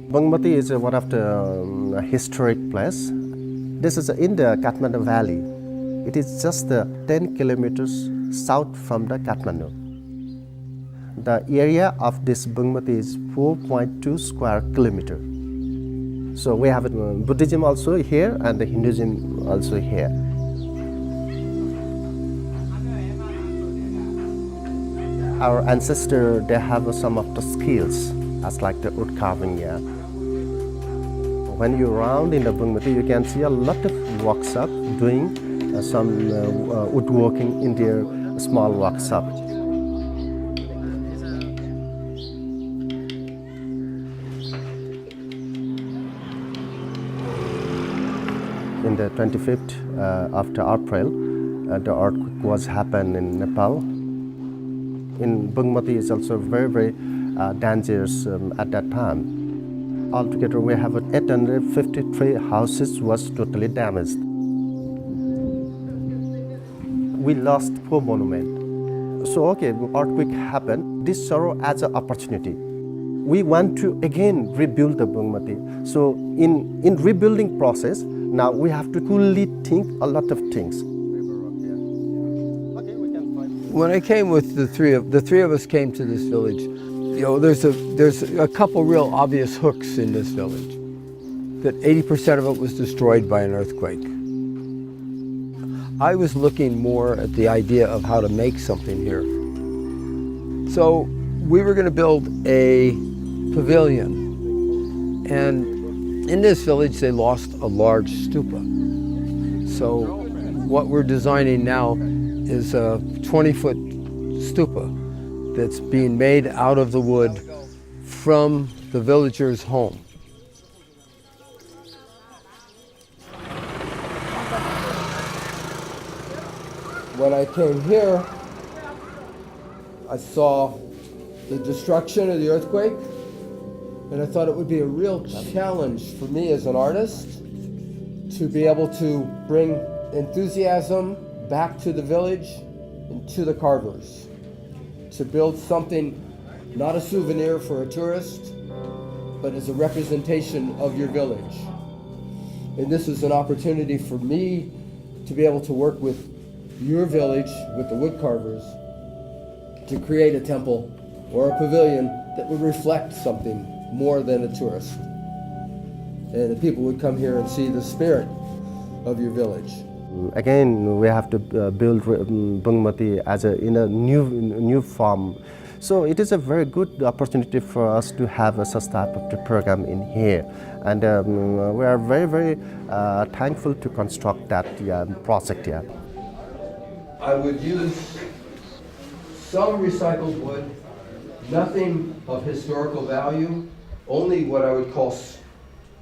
Bungamati is one of the historic place. This is in the Kathmandu Valley. It is just 10 kilometers south from the Kathmandu. The area of this Bungamati is 4.2 square kilometer. So we have Buddhism also here and the Hinduism also here. Our ancestors, they have some of the skills as like the wood carving here. When you're around in the Bungamati, you can see a lot of workshop doing some woodworking in their small workshop. In the 25th after April, the earthquake was happened in Nepal. In Bungamati is also very dangerous at that time. Altogether, we have 853 houses was totally damaged. We lost 4 monuments. So okay, earthquake happened. This sorrow as an opportunity. We want to again rebuild the Bungamati. So in rebuilding process, now we have to coolly think a lot of things. When I came with the three of us came to this village, you know, there's a couple real obvious hooks in this village. That 80% of it was destroyed by an earthquake. I was looking more at the idea of how to make something here. So we were going to build a pavilion, and in this village they lost a large stupa. So what we're designing now is a 20-foot stupa that's being made out of the wood from the villagers' home. When I came here, I saw the destruction of the earthquake, and I thought it would be a real challenge for me as an artist to be able to bring enthusiasm back to the village and to the carvers, to build something, not a souvenir for a tourist, but as a representation of your village. And this is an opportunity for me to be able to work with your village, with the wood carvers, to create a temple or a pavilion that would reflect something more than a tourist. And the people would come here and see the spirit of your village. Again, we have to build Bungamati as in a new form. So it is a very good opportunity for us to have such type of the program in here. And we are very thankful to construct that project here. I would use some recycled wood, nothing of historical value, only what I would call,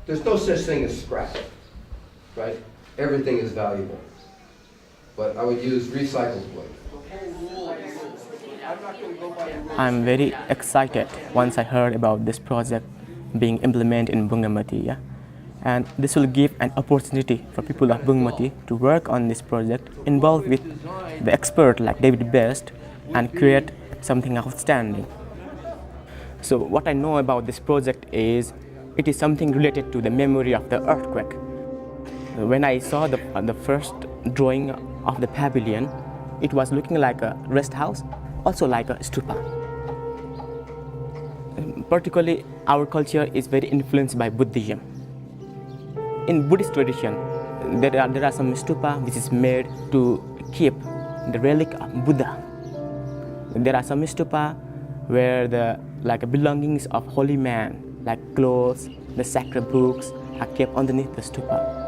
there's no such thing as scrap, right? Everything is valuable. But I would use recycled wood. I'm very excited once I heard about this project being implemented in Bungamati. Yeah? And this will give an opportunity for people of Bungamati to work on this project, involved with the expert like David Best, and create something outstanding. So what I know about this project is, it is something related to the memory of the earthquake. When I saw the first drawing of the pavilion, it was looking like a rest house, also like a stupa. Particularly, our culture is very influenced by Buddhism. In Buddhist tradition, there are some stupa which is made to keep the relic of Buddha. There are some stupa where the belongings of holy man, like clothes, the sacred books, are kept underneath the stupa.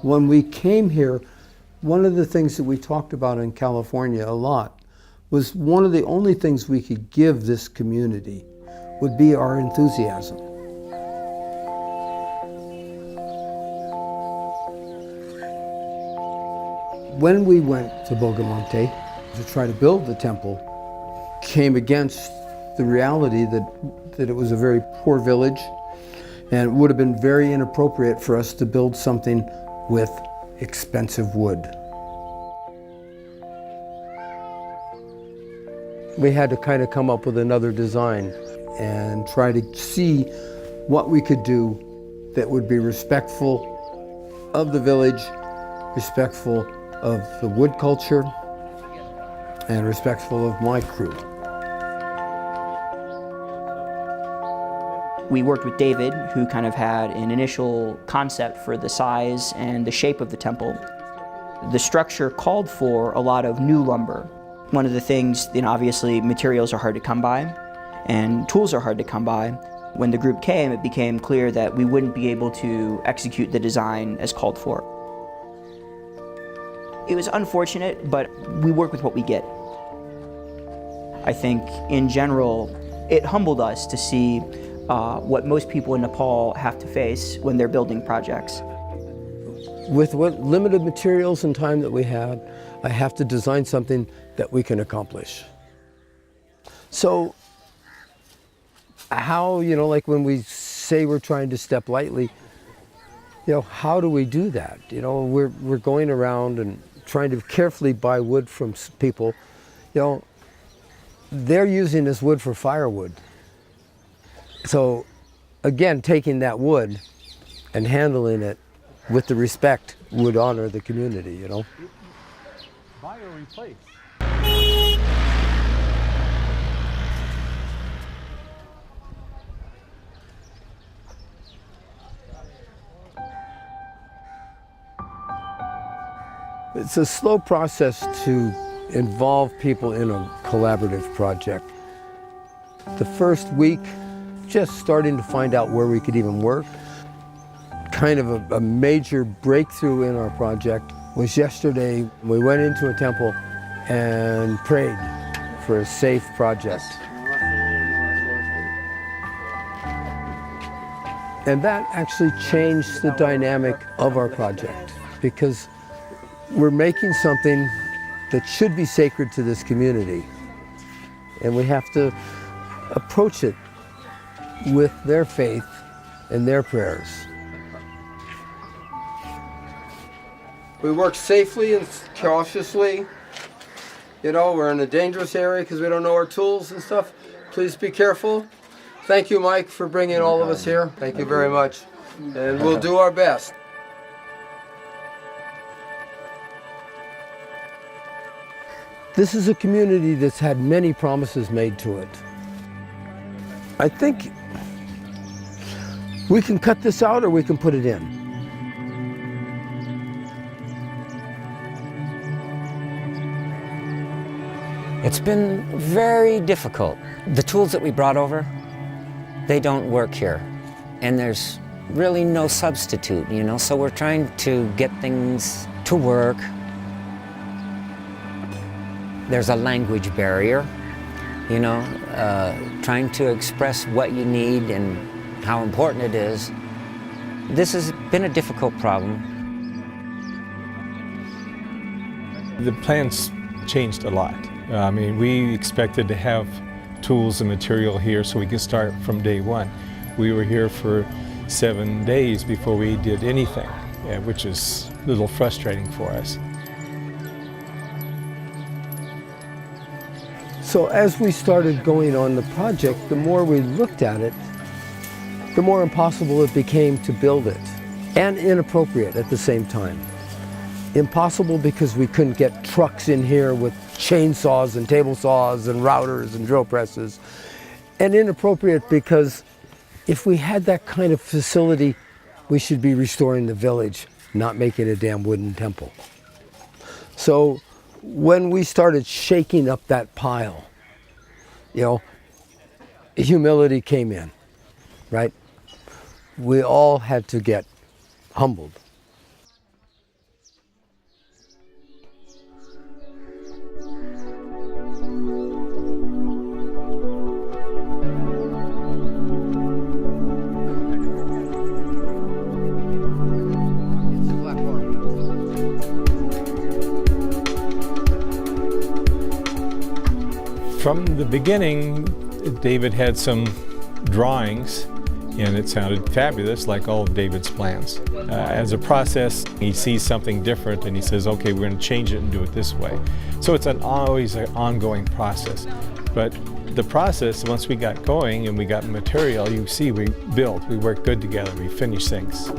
When we came here, one of the things that we talked about in California a lot was one of the only things we could give this community would be our enthusiasm. When we went to Bungamati to try to build the temple, came against the reality that it was a very poor village, and it would have been very inappropriate for us to build something with expensive wood. we had to kind of come up with another design and try to see what we could do that would be respectful of the village, respectful of the wood culture, and respectful of my crew. We worked with David, who kind of had an initial concept for the size and the shape of the temple. The structure called for a lot of new lumber. One of the things, obviously materials are hard to come by and tools are hard to come by. When the group came, it became clear that we wouldn't be able to execute the design as called for. It was unfortunate, but we work with what we get. I think in general, it humbled us to see what most people in Nepal have to face when they're building projects. With what limited materials and time that we had, I have to design something that we can accomplish. So how, like when we say we're trying to step lightly, how do we do that? We're going around and trying to carefully buy wood from people. They're using this wood for firewood. So again, taking that wood and handling it with the respect would honor the community, Buy or replace. It's a slow process to involve people in a collaborative project. The first week, just starting to find out where we could even work. Kind of a major breakthrough in our project was yesterday. We went into a temple and prayed for a safe project. And that actually changed the dynamic of our project, because we're making something that should be sacred to this community. And we have to approach it with their faith and their prayers. We work safely and cautiously. We're in a dangerous area because we don't know our tools and stuff. Please be careful. Thank you, Mike, for bringing all of us here. Thank you very much. And we'll do our best. This is a community that's had many promises made to it. I think we can cut this out or we can put it in. It's been very difficult. The tools that we brought over, they don't work here. And there's really no substitute, so we're trying to get things to work. There's a language barrier, trying to express what you need and how important it is. This has been a difficult problem. The plans changed a lot. We expected to have tools and material here so we could start from day one. We were here for 7 days before we did anything, which is a little frustrating for us. So as we started going on the project, the more we looked at it, the more impossible it became to build it, and inappropriate at the same time. Impossible because we couldn't get trucks in here with chainsaws and table saws and routers and drill presses, and inappropriate because if we had that kind of facility, we should be restoring the village, not making a damn wooden temple. So when we started shaking up that pile, humility came in, right? We all had to get humbled. From the beginning, David had some drawings, and it sounded fabulous, like all of David's plans. As a process, he sees something different, and he says, okay, we're going to change it and do it this way. So it's always an ongoing process. But the process, once we got going and we got material, you see we built, we worked good together, we finished things.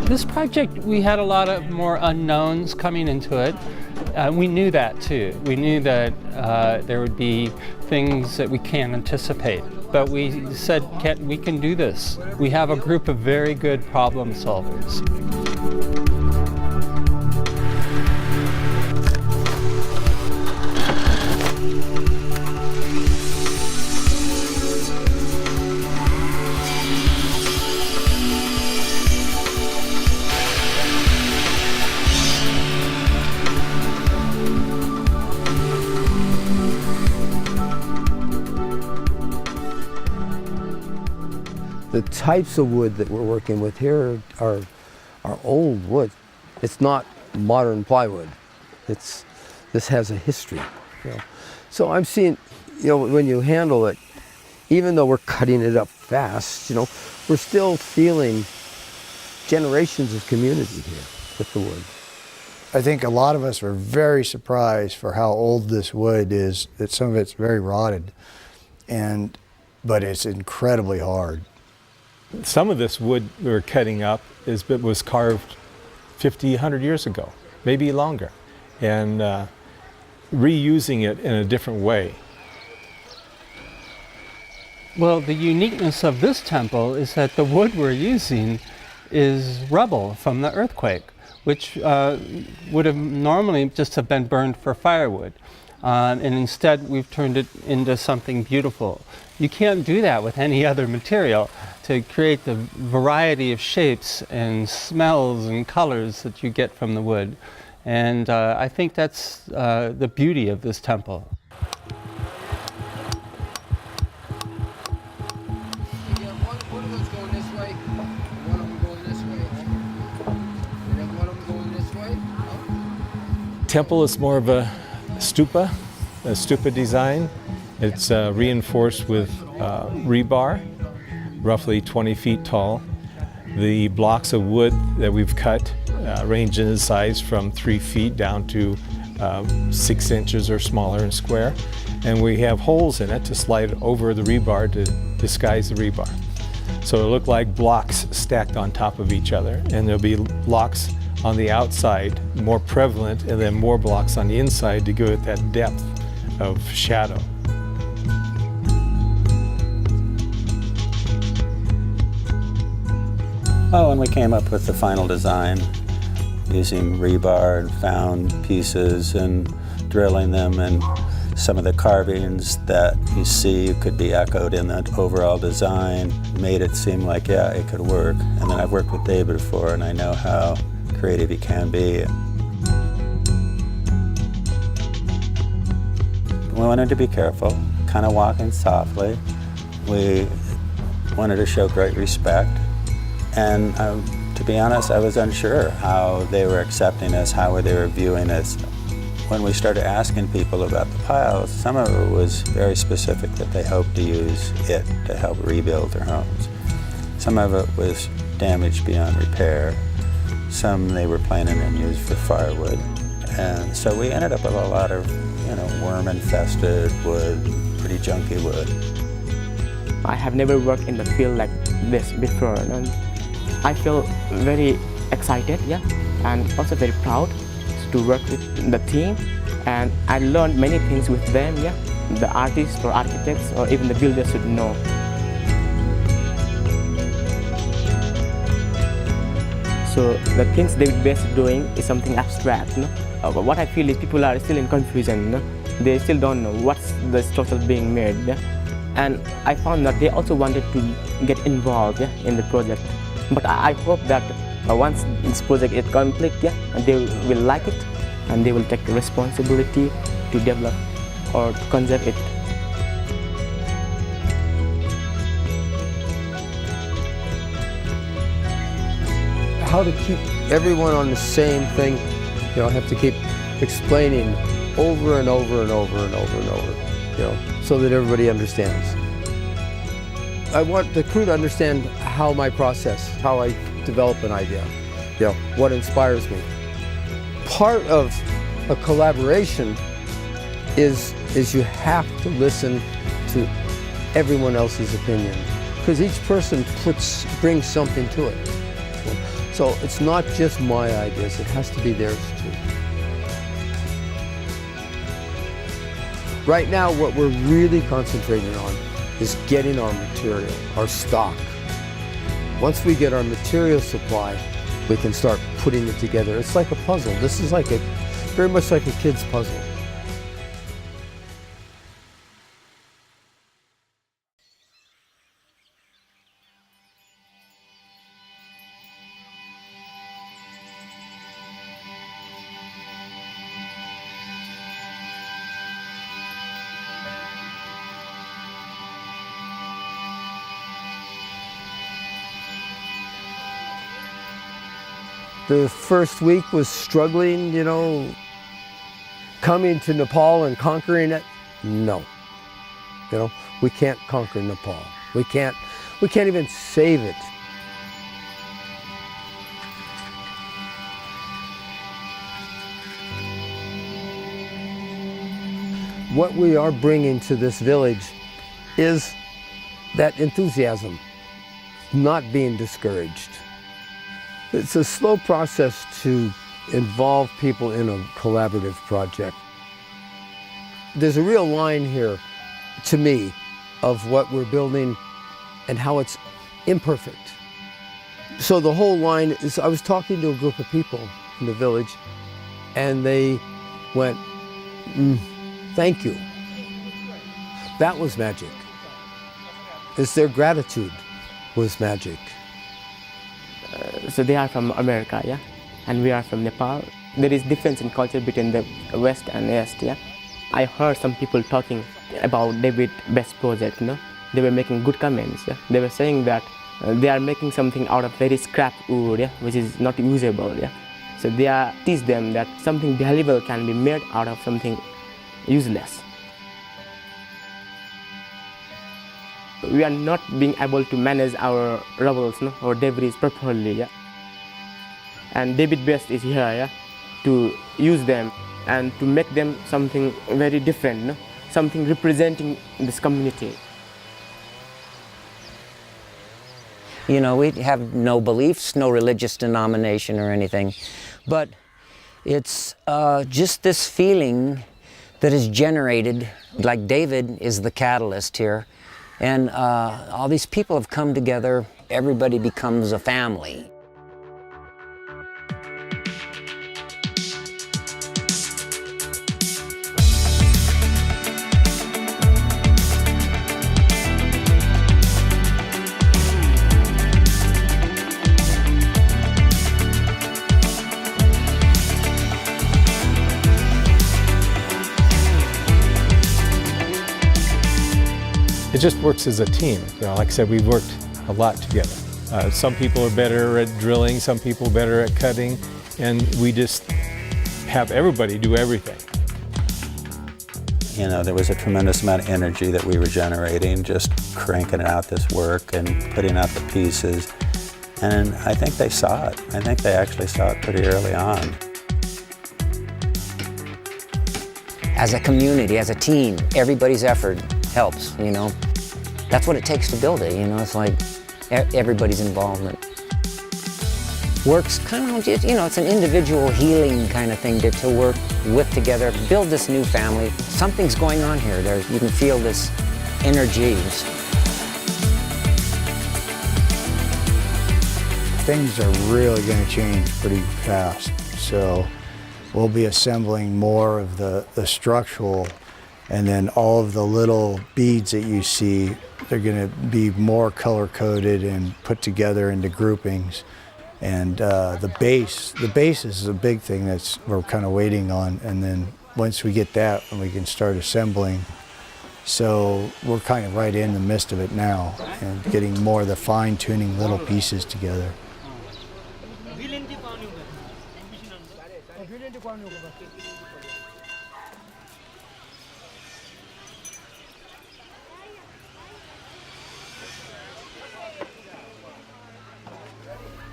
This project, we had a lot of more unknowns coming into it. We knew that too. We knew that there would be things that we can't anticipate. But we said, we can do this. We have a group of very good problem solvers. The types of wood that we're working with here are old wood. It's not modern plywood. This has a history. You know. So I'm seeing, when you handle it, even though we're cutting it up fast, we're still feeling generations of community here with the wood. I think a lot of us were very surprised for how old this wood is. That some of it's very rotted, but it's incredibly hard. Some of this wood we were cutting up was carved 50, 100 years ago, maybe longer, and reusing it in a different way. Well, the uniqueness of this temple is that the wood we're using is rubble from the earthquake, which would have normally just have been burned for firewood. And instead we've turned it into something beautiful. You can't do that with any other material to create the variety of shapes and smells and colors that you get from the wood. And I think that's the beauty of this temple. One of them's going this way, one of them going this way, and then one of them going this way. Temple is more of a stupa design. It's reinforced with rebar, roughly 20 feet tall. The blocks of wood that we've cut range in size from 3 feet down to 6 inches or smaller and square. And we have holes in it to slide over the rebar to disguise the rebar. So it'll look like blocks stacked on top of each other, and there'll be blocks on the outside, more prevalent, and then more blocks on the inside to give it that depth of shadow. Oh, and we came up with the final design using rebar and found pieces and drilling them, and some of the carvings that you see could be echoed in that overall design made it seem like, yeah, it could work. And then I've worked with David before, and I know how creative he can be. We wanted to be careful, kind of walking softly. We wanted to show great respect. And to be honest, I was unsure how they were accepting us, how they were viewing us. When we started asking people about the piles, some of it was very specific that they hoped to use it to help rebuild their homes. Some of it was damaged beyond repair. Some they were planning on use for firewood. And so we ended up with a lot of, worm-infested wood, pretty junky wood. I have never worked in the field like this before. And I feel very excited, and also very proud to work with the team. And I learned many things with them, the artists or architects or even the builders should know. So the things David Best is doing is something abstract. But what I feel is people are still in confusion. They still don't know what's the structure being made. And I found that they also wanted to get involved in the project. But I hope that once this project is complete, they will like it and they will take responsibility to develop or to conserve it. How to keep everyone on the same thing, I have to keep explaining over and over and over and over and over, so that everybody understands. I want the crew to understand how my process, how I develop an idea, what inspires me. part of a collaboration is you have to listen to everyone else's opinion, because each person brings something to it. So it's not just my ideas, it has to be theirs too. Right now, what we're really concentrating on is getting our material, our stock. Once we get our material supply, we can start putting it together. It's like a puzzle. This is like very much like a kid's puzzle. The first week was struggling, you know, coming to Nepal and conquering it. No, you know, we can't conquer Nepal. We can't even save it. What we are bringing to this village is that enthusiasm, not being discouraged. It's a slow process to involve people in a collaborative project. There's a real line here, to me, of what we're building and how it's imperfect. So the whole line is, I was talking to a group of people in the village, and they went, thank you. That was magic. It's their gratitude was magic. So they are from America, yeah, and we are from Nepal. There is difference in culture between the West and East, yeah. I heard some people talking about David's best project, you know. They were making good comments, yeah. They were saying that they are making something out of very scrap wood, yeah, which is not usable, yeah. So they teach them that something valuable can be made out of something useless. We are not being able to manage our rubbles, no, or debris properly, yeah. And David Best is here, yeah, to use them and to make them something very different, no, something representing this community. You know, we have no beliefs, no religious denomination or anything, but it's just this feeling that is generated, like David is the catalyst here. And all these people have come together, everybody becomes a family. It just works as a team. You know, like I said, we've worked a lot together. Some people are better at drilling, some people better at cutting, and we just have everybody do everything. You know, there was a tremendous amount of energy that we were generating, just cranking out this work and putting out the pieces. And I think they saw it. I think they actually saw it pretty early on. As a community, as a team, everybody's effort helps, you know. That's what it takes to build it, you know. It's like everybody's involvement. Works kind of, you know, it's an individual healing kind of thing to work with together, build this new family. Something's going on here. You can feel this energy. Things are really going to change pretty fast. So we'll be assembling more of the structural, and then all of the little beads that you see, they're going to be more color-coded and put together into groupings. And the base is a big thing we're kind of waiting on. And then once we get that, we can start assembling. So we're kind of right in the midst of it now and getting more of the fine-tuning little pieces together.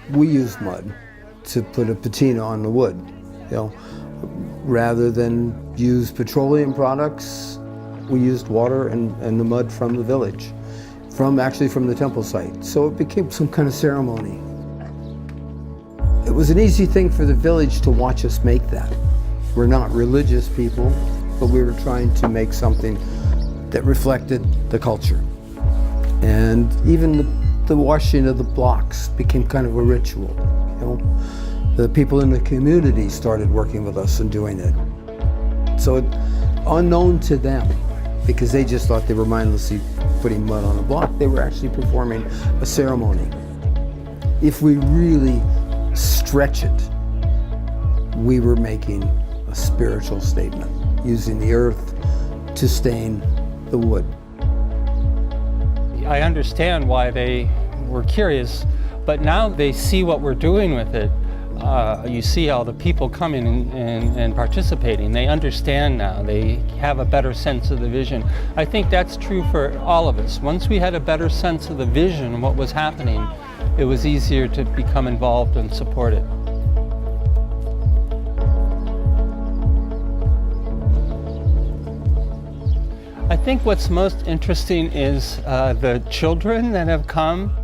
We used mud to put a patina on the wood. You know, rather than use petroleum products, we used water and the mud from the village, actually from the temple site. So it became some kind of ceremony. It was an easy thing for the village to watch us make that. We're not religious people, but we were trying to make something that reflected the culture. And even the washing of the blocks became kind of a ritual. You know, the people in the community started working with us and doing it. So unknown to them, because they just thought they were mindlessly putting mud on a block, they were actually performing a ceremony. If we really stretch it, we were making a spiritual statement, using the earth to stain the wood. I understand why they were curious, but now they see what we're doing with it. You see all the people coming and participating. They understand now. They have a better sense of the vision. I think that's true for all of us. Once we had a better sense of the vision and what was happening, it was easier to become involved and support it. I think what's most interesting is the children that have come,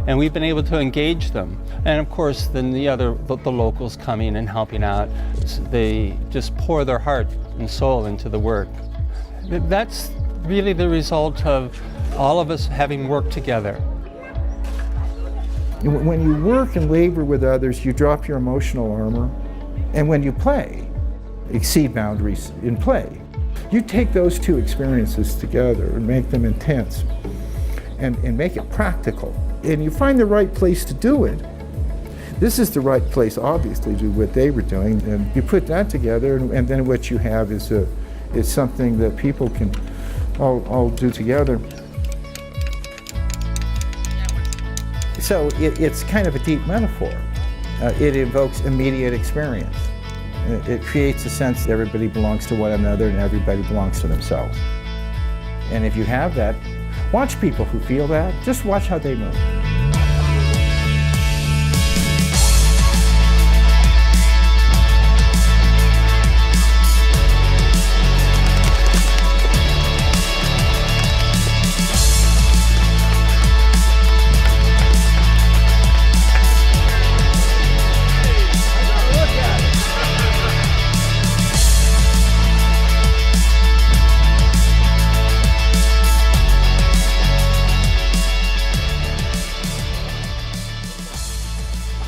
and we've been able to engage them. And of course, then the locals coming and helping out. They just pour their heart and soul into the work. That's really the result of all of us having worked together. When you work and labor with others, you drop your emotional armor. And when you play, exceed boundaries in play. You take those two experiences together and make them intense and make it practical. And you find the right place to do it. This is the right place, obviously, to do what they were doing. And you put that together, and then what you have is something that people can all do together. So it's kind of a deep metaphor. It evokes immediate experience. It creates a sense that everybody belongs to one another and everybody belongs to themselves. And if you have that, watch people who feel that. Just watch how they move.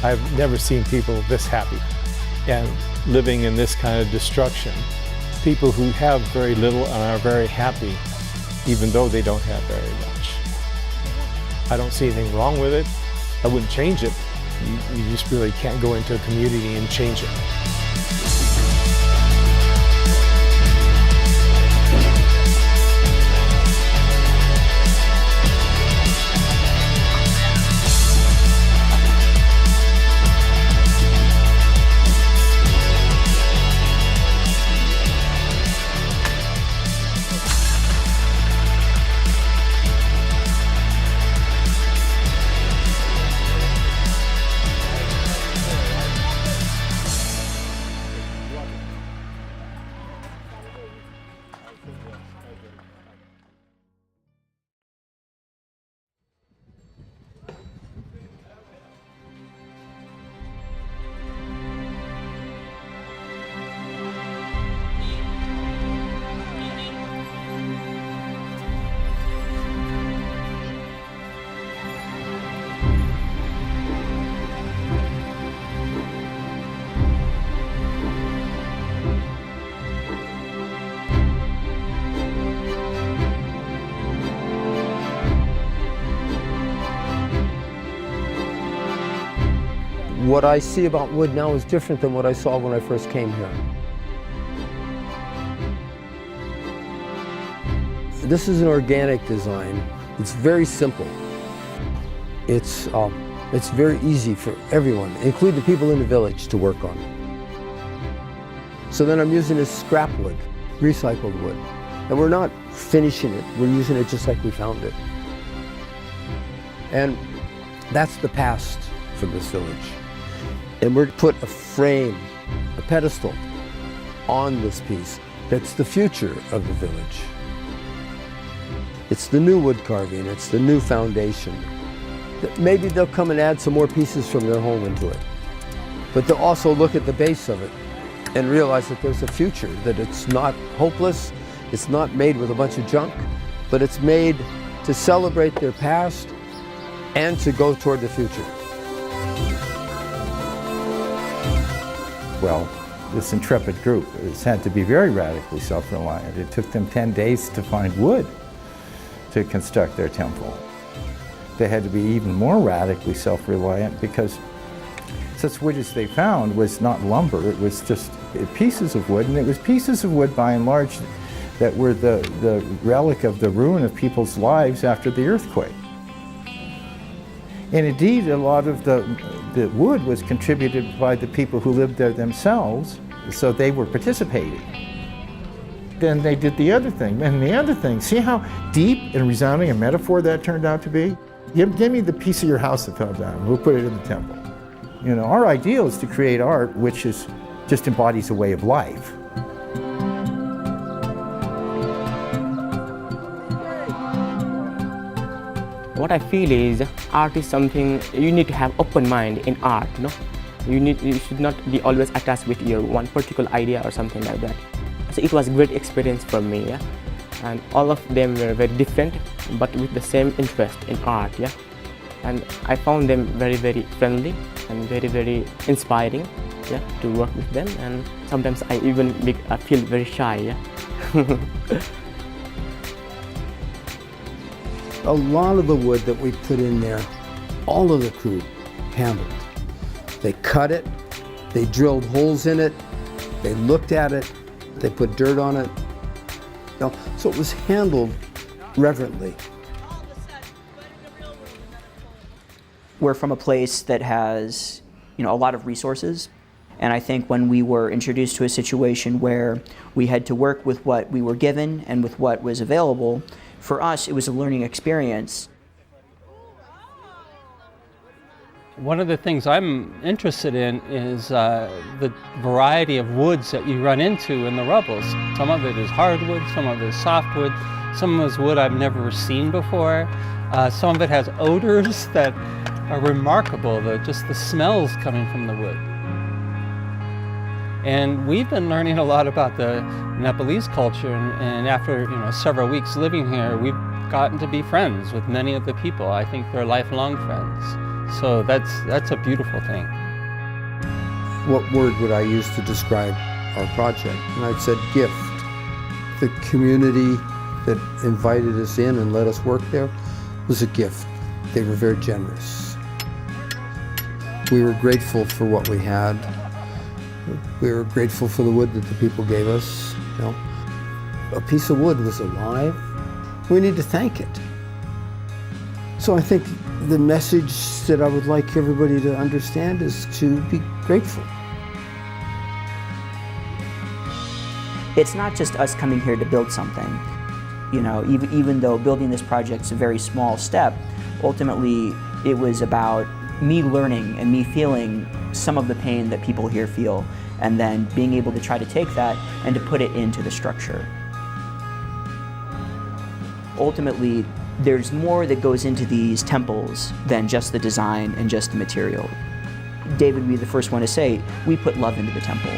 I've never seen people this happy and living in this kind of destruction. People who have very little and are very happy, even though they don't have very much. I don't see anything wrong with it. I wouldn't change it. You just really can't go into a community and change it. What I see about wood now is different than what I saw when I first came here. This is an organic design. It's very simple. It's very easy for everyone, including the people in the village, to work on. So then I'm using this scrap wood, recycled wood. And we're not finishing it, we're using it just like we found it. And that's the past for this village. And we're put a frame a pedestal on this piece that's the future of the village. It's the new wood carving, it's the new foundation. Maybe they'll come and add some more pieces from their home into it. But they'll also look at the base of it and realize that there's a future, that it's not hopeless, it's not made with a bunch of junk, but it's made to celebrate their past and to go toward the future. Well, this intrepid group has had to be very radically self-reliant. It took them 10 days to find wood to construct their temple. They had to be even more radically self-reliant because such wood as they found was not lumber, it was just pieces of wood, and it was pieces of wood by and large that were the relic of the ruin of people's lives after the earthquake. And indeed, a lot of the wood was contributed by the people who lived there themselves, so they were participating. Then they did the other thing, and the other thing, see how deep and resounding a metaphor that turned out to be? Give me the piece of your house that fell down, we'll put it in the temple. You know, our ideal is to create art which is just embodies a way of life. What I feel is art is something you need to have open mind in art, no? You should not be always attached with your one particular idea or something like that. So it was a great experience for me, yeah? And all of them were very different, but with the same interest in art, yeah? And I found them very, very friendly and very, very inspiring, yeah, to work with them. And sometimes I even feel very shy, yeah? A lot of the wood that we put in there, all of the crew handled. They cut it, they drilled holes in it, they looked at it, they put dirt on it. You know, so it was handled reverently. We're from a place that has, a lot of resources. And I think when we were introduced to a situation where we had to work with what we were given and with what was available, for us, it was a learning experience. One of the things I'm interested in is the variety of woods that you run into in the rubbles. Some of it is hardwood, some of it is softwood, some of it is wood I've never seen before. Some of it has odors that are remarkable, just the smells coming from the wood. And we've been learning a lot about the Nepalese culture, and after several weeks living here, we've gotten to be friends with many of the people. I think they're lifelong friends. So that's a beautiful thing. What word would I use to describe our project? And I'd said gift. The community that invited us in and let us work there was a gift. They were very generous. We were grateful for what we had. We were grateful for the wood that the people gave us. A piece of wood was alive. We need to thank it. So I think the message that I would like everybody to understand is to be grateful. It's not just us coming here to build something. Even though building this project is a very small step, ultimately it was about me learning and me feeling some of the pain that people here feel, and then being able to try to take that and to put it into the structure. Ultimately, there's more that goes into these temples than just the design and just the material. David would be the first one to say, we put love into the temple.